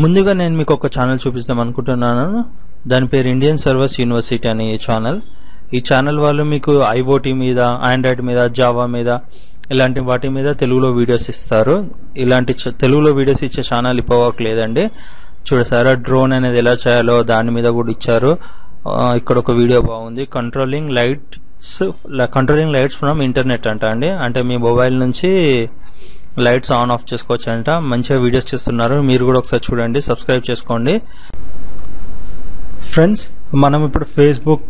ముందుగా నేను మీకు ఒక ఛానల్ చూపిస్తాం అనుకుంటున్నాను. దాని పేరు ఇండియన్ సర్వర్స్ యూనివర్సిటీ అనే ఛానల్. ఈ ఛానల్ వాళ్ళు మీకు ఐఓటీ మీద, ఆండ్రాయిడ్ మీద, జావా మీద ఇలాంటి వాటి మీద తెలుగులో వీడియోస్ ఇస్తారు. ఇలాంటి తెలుగులో వీడియోస్ ఇచ్చే ఛానల్ ఇప్పటివరకు లేదండి. చూసారా, డ్రోన్ అనేది ఎలా చేయాలో దాని మీద కూడా ఇచ్చారు. ఇక్కడ ఒక వీడియో బాగుంది. కంట్రోలింగ్ లైట్స్ ఫ్రమ్ ఇంటర్నెట్ అండి. అంటే మీ మొబైల్ నుంచి లైట్స్ ఆన్ ఆఫ్ చేసుకోవచ్చు అంట. మంచిగా వీడియోస్ చేస్తున్నారు. మీరు కూడా ఒకసారి చూడండి, సబ్స్క్రైబ్ చేసుకోండి. ఫ్రెండ్స్, మనం ఇప్పుడు ఫేస్బుక్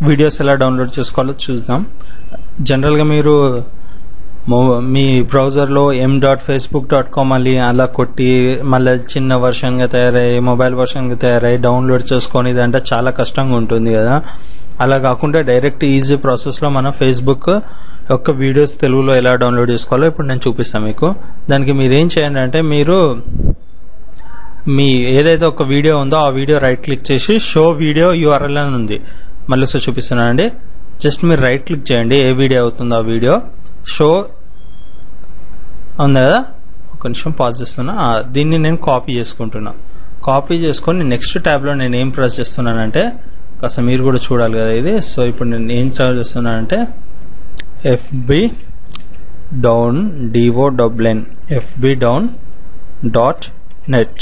వీడియోస్ ఎలా డౌన్లోడ్ చేసుకోవాలో చూద్దాం. జనరల్గా మీరు మీ బ్రౌజర్లో m.facebook.com అని అలా కొట్టి మళ్ళీ చిన్న వర్షన్గా తయారయ్యి, మొబైల్ వర్షన్గా తయారయ్యి డౌన్లోడ్ చేసుకొని ఇదంటే చాలా కష్టంగా ఉంటుంది కదా. అలా కాకుండా డైరెక్ట్ ఈజీ ప్రాసెస్లో మనం ఫేస్బుక్ యొక్క వీడియోస్ తెలుగులో ఎలా డౌన్లోడ్ చేసుకోవాలో ఇప్పుడు నేను చూపిస్తాను మీకు. దానికి మీరు ఏం చేయండి అంటే, మీరు మీ ఏదైతే ఒక వీడియో ఉందో ఆ వీడియో రైట్ క్లిక్ చేసి షో వీడియో URL అని ఉంది. మళ్ళీ ఒకసారి చూపిస్తున్నానండి. జస్ట్ మీరు రైట్ క్లిక్ చేయండి, ఏ వీడియో అవుతుందో ఆ వీడియో షో ఉంది కదా. ఒక నిమిషం పాజ్ చేస్తున్నా. దీన్ని నేను కాపీ చేసుకుంటున్నా. కాపీ చేసుకొని నెక్స్ట్ ట్యాబ్లో నేను ఏం ప్రెస్ చేస్తున్నానంటే, కాస్త మీరు కూడా చూడాలి కదా ఇది. సో ఇప్పుడు నేను ఏం ట్రై చేస్తున్నానంటే fbdown.net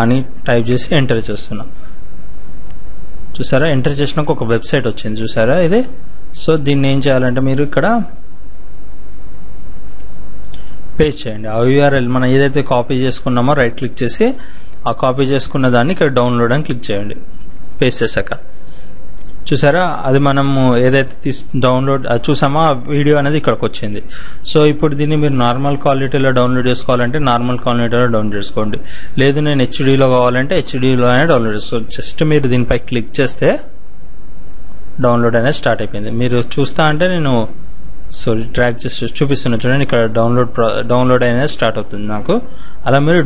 అని టైప్ చేసి ఎంటర్ చేస్తున్నా. చూసారా, ఎంటర్ చేసినాక ఒక వెబ్సైట్ వచ్చింది చూసారా ఇది. సో దీన్ని ఏం చేయాలంటే, మీరు ఇక్కడ పేస్ట్ చేయండి. ఆ URL మనం ఏదైతే కాపీ చేసుకున్నామో రైట్ క్లిక్ చేసి ఆ కాపీ చేసుకున్న దాన్ని ఇక్కడ డౌన్లోడ్ అని క్లిక్ చేయండి. పేస్ట్ చేశాక చూసారా, అది మనము ఏదైతే డౌన్లోడ్ చూసామో ఆ వీడియో అనేది ఇక్కడికి వచ్చింది. సో ఇప్పుడు దీన్ని మీరు నార్మల్ క్వాలిటీలో డౌన్లోడ్ చేసుకోవాలంటే నార్మల్ క్వాలిటీలో డౌన్లోడ్ చేసుకోండి. లేదు నేను హెచ్డీలో కావాలంటే హెచ్డీలోనే డౌన్లోడ్ చేసుకోండి. జస్ట్ మీరు దీనిపై క్లిక్ చేస్తే డౌన్లోడ్ అనేది స్టార్ట్ అయిపోయింది. మీరు చూస్తా అంటే నేను డ్రాగ్ చేసి చూపిస్తున్నా చూడండి. ఇక్కడ డౌన్లోడ్ అనేది స్టార్ట్ అవుతుంది నాకు. అలా మీరు